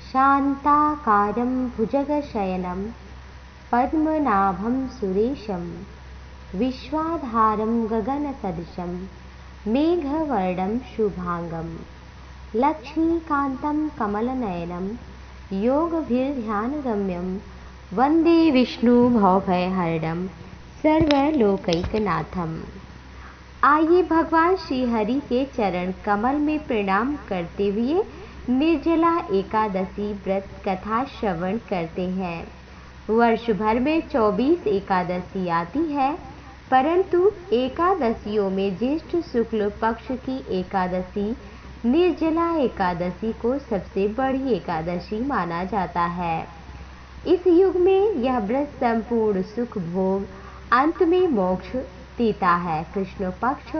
शान्ताकारं भुजगशयनं पद्मनाभं सुरेशं विश्वाधारं गगनसदृशं मेघवर्णं शुभांगं लक्ष्मीकान्तं कमलनयनं योगभिर्ध्यानगम्यं वन्दे विष्णुभवभयहरणं सर्वलोकैकनाथम। आइए भगवान श्री हरि के चरण कमल में प्रणाम करते हुए निर्जला एकादशी व्रत कथा श्रवण करते हैं। वर्ष भर में 24 एकादशी आती है, परंतु एकादशियों में ज्येष्ठ शुक्ल पक्ष की एकादशी निर्जला एकादशी को सबसे बड़ी एकादशी माना जाता है। इस युग में यह व्रत संपूर्ण सुख भोग अंत में मोक्ष देता है। कृष्ण पक्ष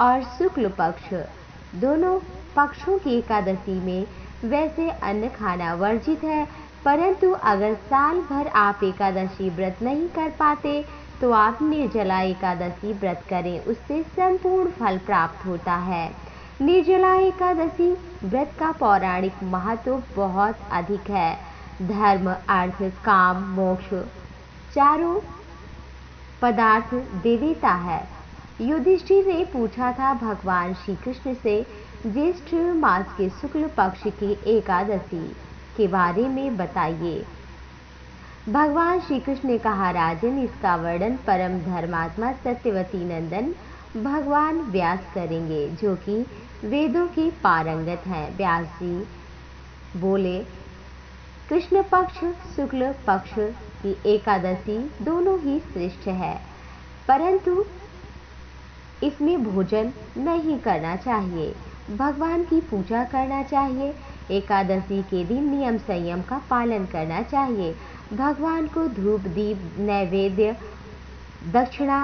और शुक्ल पक्ष दोनों पक्षों की एकादशी में वैसे अन्न खाना वर्जित है, परंतु अगर साल भर आप एकादशी व्रत नहीं कर पाते तो आप निर्जला एकादशी व्रत करें, उससे संपूर्ण फल प्राप्त होता है। निर्जला एकादशी व्रत का पौराणिक महत्व बहुत अधिक है। धर्म, अर्थ, काम, मोक्ष चारों पदार्थ दे देता है। युधिष्ठिर ने पूछा था भगवान श्री कृष्ण से ज्येष्ठ मास के शुक्ल पक्ष की एकादशी के बारे में बताइए। भगवान श्री कृष्ण ने कहा, राजन, इसका वर्णन परम धर्मात्मा सत्यवती नंदन भगवान व्यास करेंगे, जो कि वेदों के पारंगत हैं। व्यास जी बोले, कृष्ण पक्ष शुक्ल पक्ष की एकादशी दोनों ही श्रेष्ठ है, परंतु इसमें भोजन नहीं करना चाहिए, भगवान की पूजा करना चाहिए। एकादशी के दिन नियम संयम का पालन करना चाहिए। भगवान को धूप दीप नैवेद्य दक्षिणा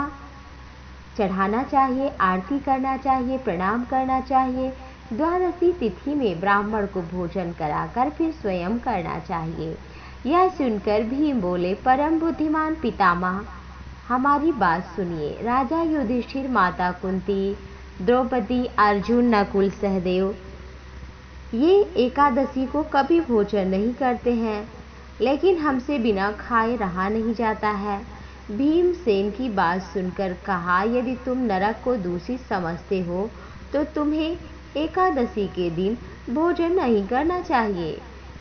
चढ़ाना चाहिए, आरती करना चाहिए, प्रणाम करना चाहिए। द्वादशी तिथि में ब्राह्मण को भोजन कराकर फिर स्वयं करना चाहिए। यह सुनकर भीम बोले, परम बुद्धिमान पितामह, हमारी बात सुनिए। राजा युधिष्ठिर, माता कुंती, द्रौपदी, अर्जुन, नकुल, सहदेव ये एकादशी को कभी भोजन नहीं करते हैं, लेकिन हमसे बिना खाए रहा नहीं जाता है। भीमसेन की बात सुनकर कहा, यदि तुम नरक को दूषित समझते हो तो तुम्हें एकादशी के दिन भोजन नहीं करना चाहिए।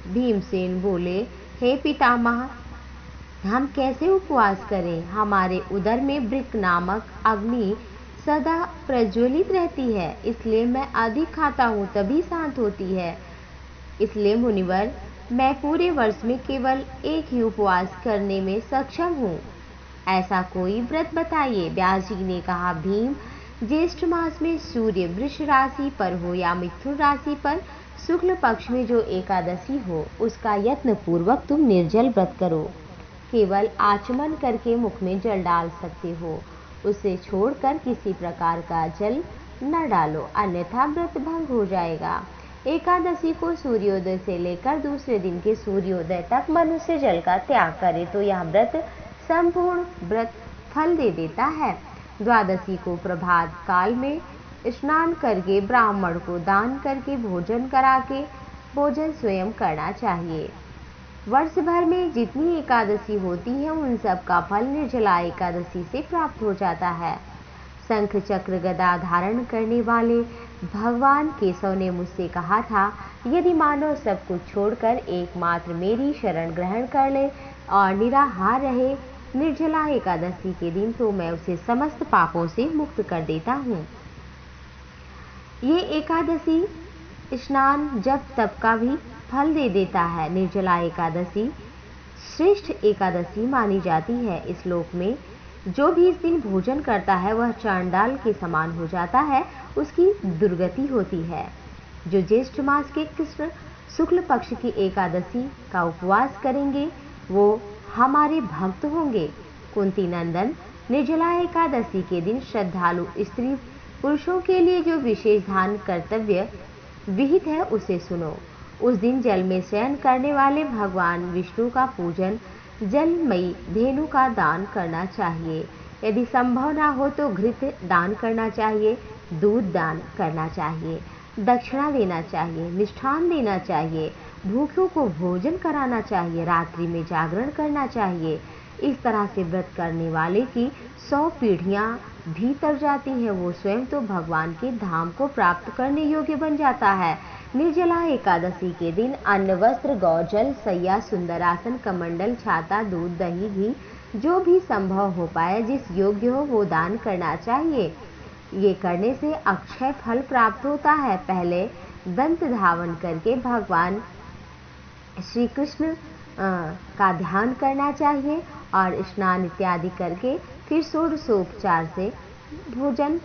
भीमसेन बोले, हे पितामह, हम कैसे उपवास करें? हमारे उदर में वृक्क नामक अग्नि सदा प्रज्वलित रहती है, इसलिए मैं अधिक खाता हूँ तभी शांत होती है। इसलिए मुनिवर, मैं पूरे वर्ष में केवल एक ही उपवास करने में सक्षम हूँ, ऐसा कोई व्रत बताइए। व्यास जी ने कहा, भीम, ज्येष्ठ मास में सूर्य वृष राशि पर हो या मिथुन राशि पर शुक्ल पक्ष में जो एकादशी हो, उसका यत्न पूर्वक तुम निर्जल व्रत करो। केवल आचमन करके मुख में जल डाल सकते हो, उसे छोड़कर किसी प्रकार का जल न डालो, अन्यथा व्रत भंग हो जाएगा। एकादशी को सूर्योदय से लेकर दूसरे दिन के सूर्योदय तक मनुष्य जल का त्याग करे तो यह व्रत संपूर्ण व्रत फल दे देता है। द्वादशी को प्रभात काल में स्नान करके ब्राह्मण को दान करके भोजन करा के भोजन स्वयं करना चाहिए। वर्ष भर में जितनी एकादशी होती है उन सब का फल निर्जला एकादशी से प्राप्त हो जाता है। शंख चक्र गदा धारण करने वाले भगवान केशव ने मुझसे कहा था, यदि मानव सब कुछ छोड़कर एकमात्र मेरी शरण ग्रहण कर ले और निराहार रहे निर्जला एकादशी के दिन, तो मैं उसे समस्त पापों से मुक्त कर देता हूँ। ये एकादशी स्नान जप तप का भी फल दे देता है। निर्जला एकादशी श्रेष्ठ एकादशी मानी जाती है। इस लोक में जो भी इस दिन भोजन करता है वह चांडाल के समान हो जाता है, उसकी दुर्गति होती है। जो ज्येष्ठ मास के कृष्ण शुक्ल पक्ष की एकादशी का उपवास करेंगे वो हमारे भक्त होंगे। कुंती नंदन, निर्जला एकादशी के दिन श्रद्धालु स्त्री पुरुषों के लिए जो विशेष दान कर्तव्य विहित है उसे सुनो। उस दिन जल में शयन करने वाले भगवान विष्णु का पूजन जलमयी धेनु का दान करना चाहिए। यदि संभव ना हो तो घृत दान करना चाहिए, दूध दान करना चाहिए, दक्षिणा देना चाहिए, मिष्ठान देना चाहिए, भूखों को भोजन कराना चाहिए, रात्रि में जागरण करना चाहिए। इस तरह से व्रत करने वाले की 100 पीढ़ियां भी तर जाती हैं। वो स्वयं तो भगवान के धाम को प्राप्त करने योग्य बन जाता है। निर्जला एकादशी के दिन अन्न, वस्त्र, गौजल, सैया, सुंदरासन, कमंडल, छाता, दूध, दही, घी जो भी संभव हो पाए, जिस योग्य हो वो दान करना चाहिए। ये करने से अक्षय फल प्राप्त होता है। पहले दंत धावन करके भगवान श्री कृष्ण का ध्यान करना चाहिए और स्नान इत्यादि करके फिर षोडशोपचार से भोजन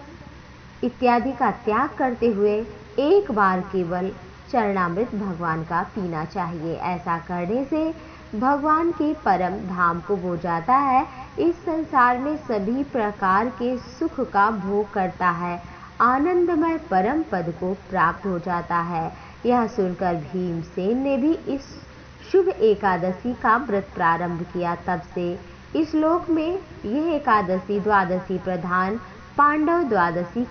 इत्यादि का त्याग करते हुए एक बार केवल चरणामृत भगवान का पीना चाहिए। ऐसा करने से भगवान के परम धाम को वो जाता है, इस संसार में सभी प्रकार के सुख का भोग करता है, आनंदमय परम पद को प्राप्त हो जाता है। यह सुनकर भीमसेन ने भी इस शुभ एकादशी का व्रत प्रारंभ किया। तब से इस लोक में यह एकादशी द्वादशी प्रधान पांडव द्वादशी